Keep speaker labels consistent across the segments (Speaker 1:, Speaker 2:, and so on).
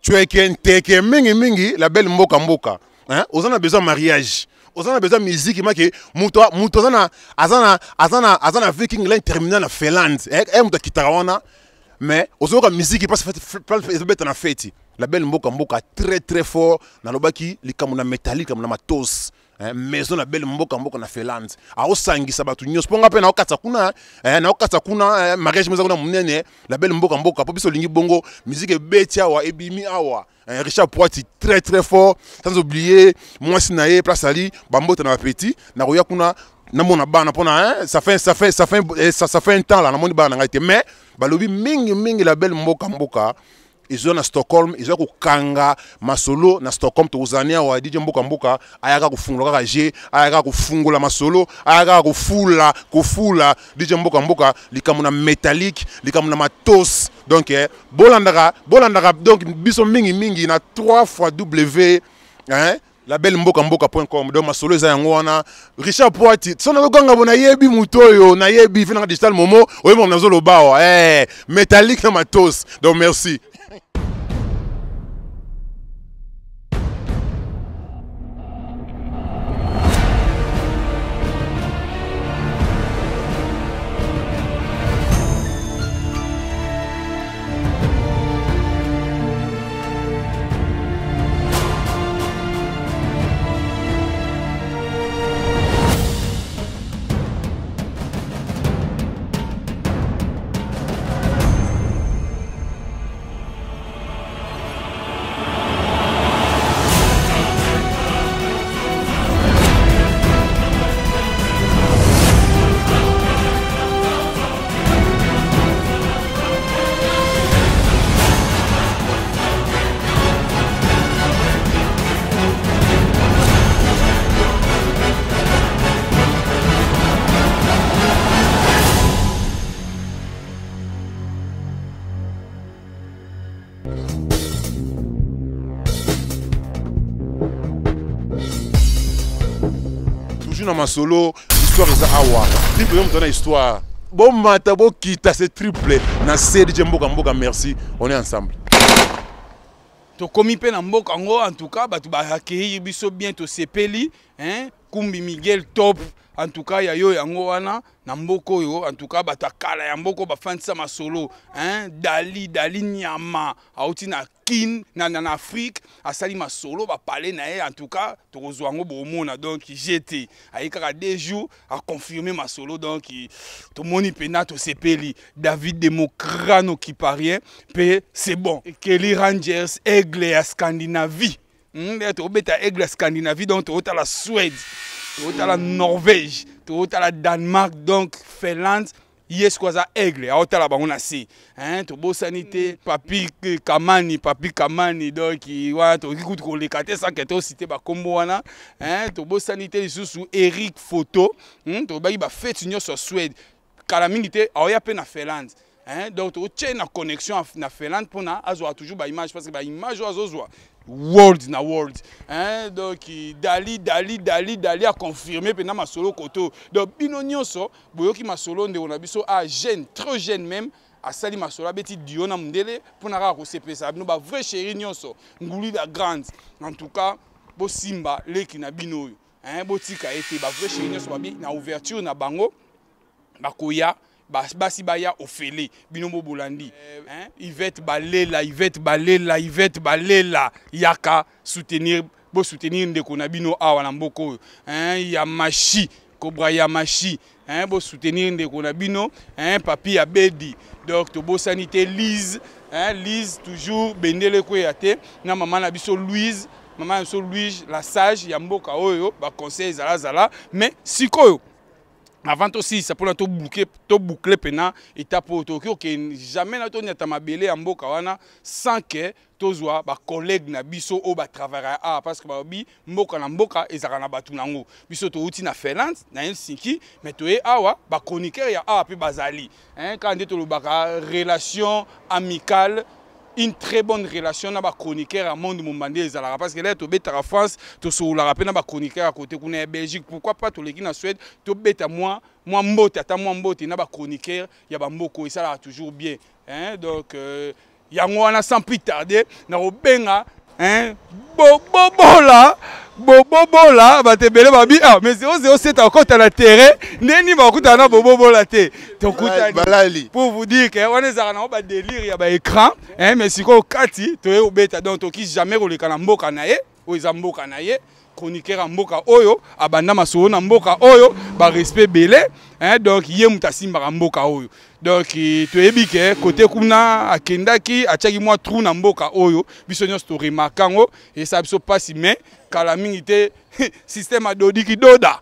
Speaker 1: tu es qu'un mingi mingi la belle mboka mboka hein aux a besoin mariage aux a besoin musique que muto azana viking line terminal na Finlande muto kitarawana mais aux a musique pas fait na fête la belle mboka mboka très très fort na lobaki likamuna métallique comme na matos maison la belle mboka mboka na Finlande a osangisa batu nyos ponga pe na okatsa kuna mariage moza kuna munene la belle mboka mboka po biso lingi bongo musique betia wa ebimi awa Richard Poiti très très fort sans oublier moi sinaye place ali bambota na petit na roya kuna na mona bana pona ça fait un temps là na moni bana ngaite mais balobi mingi la belle mboka mboka ils ont à Stockholm, ils ont kanga masolo na Stockholm tozania wa DJ mboka mboka ayaka kufungula kaka je ayaka kufungula masolo ayaka kufula DJ mboka mboka likamuna métallique likamuna matos donc bolandaka donc biso mingi na 3 fois W hein la belle mboka mboka.com donc masolo za yango wana Richard Poiti sona lokanga bona yebi mutoyo na yebi fina digital momo oyemo nazolo bawa métallique na matos donc merci. Toujours dans ma solo, l'histoire est à Awa. Triple, on me donne l'histoire. Bon matin, bon quitte, c'est triple. Na CDJ Mboka, merci. On est ensemble.
Speaker 2: To komi pe na mboka ngo en tout cas batu ba accueillir biso bien to sepeli hein Kumbi Miguel top en tout cas ya yo yango wana na mboko yo en tout cas batu akala ya mboko ba fansa masolo hein Dali Nyama auti na kin na Afrique asali masolo ba parler na en tout cas to kozwa ngo bomona donc j'étais ayika 2 jours à confirmer masolo donc to moni pena to sepeli David Democrano qui parient pe c'est bon Kelly Rangers Aigle à Scandinavie to beta Aigle à Scandinavie donc to la Suède to la Norvège to la Danemark donc Finlande yes quoi ça Aigle à la bango na si hein to bo sanité papi Kamani donc wa to kikuti ko lekate sans que to cité ba kombo wana hein to bo sanité sous Eric Photo to ba ba fête union sur Suède kala mingi te aoya pe na Finlande hein donc to tient na connexion na Finlande pour na azwa toujours ba image parce que ba image azozwa world hein donc Dali a confirmé pendant ma solo koto donc bino nyonso boyoki ma solo nde on a biso a jeune trop jeune même a sali ma solo beti diona mundele pour na ko sepesa bino ba vrai chéri nyonso nguli la grande en tout cas bo simba leki na bino hein botika été ba vrai chéri nyonso babi na ouverture na bango bakoya basi baya ofele binombo bolandi hein Yvette Balela yaka soutenir ndeko na bino awa na mboko hein Yamashi Cobra Yamashi hein bo soutenir ndeko na bino hein papi Abedi donc to bo sanité Lise toujours bendele ko yate na maman na biso Louise la sage ya mboka oyo ba conseil zala mais sikoyo avant aussi ça pour to boucler pena étape Tokyo que jamais na to nyata mabele mboka wana sans que tozwa ba collègue na biso o ba travailler parce que ba bi mboka na mboka ezaka na batu nango biso to uti na Finlande na Helsinki mais to awa ba chroniqueur ya pe bazali hein quand to lo ba relation amicale une très bonne relation na ba chroniqueur à monde mombandé ezala parce que là to beta en France to so la rapena ba chroniqueur à côté kuna Belgique pourquoi pas to leki na Suède to beta moi mbote ata moi mbote na ba chroniqueur ya ba mboko et ça là toujours bien hein donc yango wana sans plus tarder na kobenga bobola batebele babi mais 007 akota na terrain ndeni bakuta na bobola te tokutani pour vous dire que on ezaka na ba délire ya ba écran mais siko kati toye obeta donc toki jamais koleka na mboka na ye oza mboka na ye chroniqueur mboka oyo abanda masolo na mboka oyo ba respect belé donc ye mutasimba mboka oyo donc toyebi ke côté kuna akendaki atiaki mwa trou na mboka oyo biso nyonso to remarkango et ça biso pasi mais kala mingi te système adodiki doda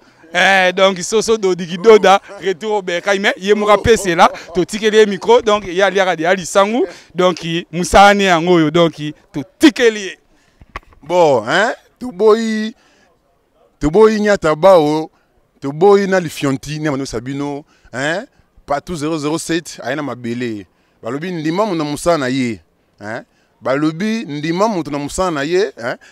Speaker 2: donc soso dodiki doda retour au berkai mais ye moka pese là to tikeli micro donc ya liaka de ali sangu donc musane yango yo donc to tikeli
Speaker 1: bon to boyi nyata bao to boyi na lifionti ne mano sabino Patou 007 aina mabele balobi ndima mu na musana ye balobi ndima mutu na musana ye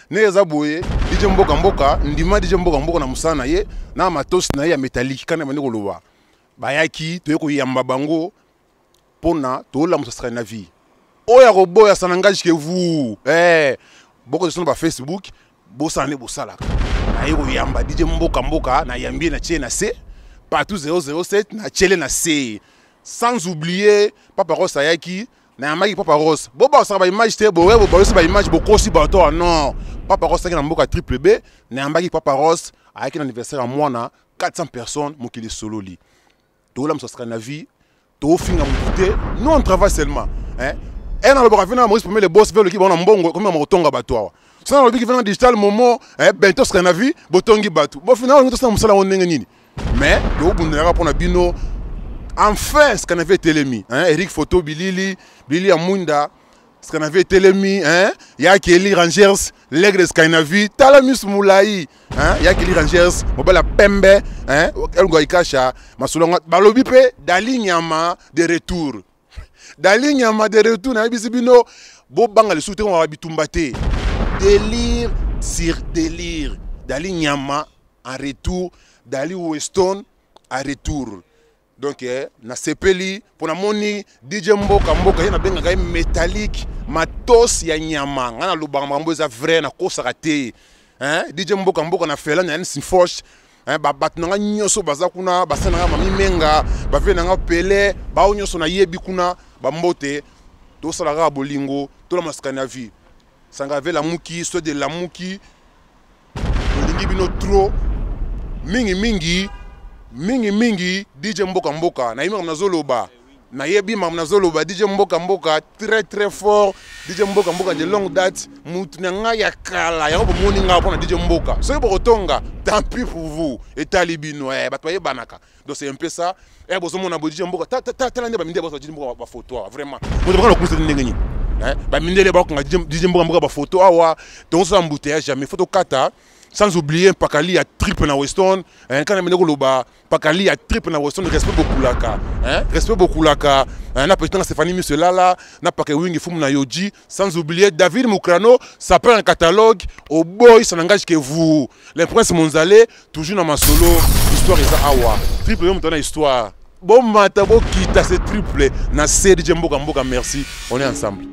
Speaker 1: ne eza boye DJ Mboka ndima DJ Mboka na musana ye na matos na ye ya métallique kana mani koloba bayaki to yeko yamba bango pona to la musasaka na vie oya roboya ça n'engage que vous boko de ba Facebook bosane bosalaka na yeko yamba DJ Mboka na yambie na tie na se Patou 007 na tchele na C sans oublier Papa Ross ayaki na yamaki Papa Ross boba sa ba image te bo ba image bo kosi ba to non Papa Ross ayaki na mboka triple B na yamaki Papa Ross ayaki na anniversaire à mwana 400 personnes mokili solo li to la msasaka na vie to finga mutute nous on travaille seulement et na loboka vina Maurice premier le boss vers le ki bona mbongo comme na motonga bato ça na lobi ki vina digital momo bento saka na vie botongi bato bo finalement to sa musala onenge nini mais de obundera pour bino enfin ce qu'on avait télémi Eric Photo Bilili Amunda ce qu'on avait télémi ya Kelly Rangers l'aigle Skinavi Talamus Moulai ya Kelly Rangers mobala pembe el goikasha masulonga balobi pe Dali Nyama de retour na bisibino bo banga le soutien on va bitumbate délire sur délire Dali Nyama en retour Dali Weston à retour. Donc, na sepeli, pour la moni, DJ Mboka, y a un métallique, matos ya nyama. On a le bambambo, c'est vrai, na kosa raté. DJ Mboka, na fait là, na une sinfoche. Bat na nyoso bazakuna, basana mami menga, bave na pele, ba nyoso na yebi kuna, bambote, to salara bolingo, to la maskanavi. Sangave la muki, soit de la muki, bolingi bino trop. Mingi DJ Mboka na yima mnazoloba na yebi mnazoloba DJ Mboka très fort DJ Mboka de longue date mutu nga ya kala ya bomoni nga pona DJ Mboka so yebo kotonga tant pis pour vous et talibino bato ye banaka donc c'est un peu ça bozo mona bo DJ Mboka ta lande ba minde bozo DJ Mboka ba photo vraiment bozo bana ko ndenge ni ba mindele ba ko DJ Mboka ba photo awa donc ça embouteillage jamais photo kata. Sans oublier Pakali a triple na Weston quand on a loba Pakali a triple na Weston respect beaucoup laka na petit Stéphanie Musselala na Pakali Wing Fum na Yoji sans oublier David Moukrano ça prend un catalogue au boy ça n'engage que vous les princes Monzalé toujours dans ma solo histoire est awa triple même ton histoire bon mata bo kita c'est triple na CD DJ Mboka merci on est ensemble.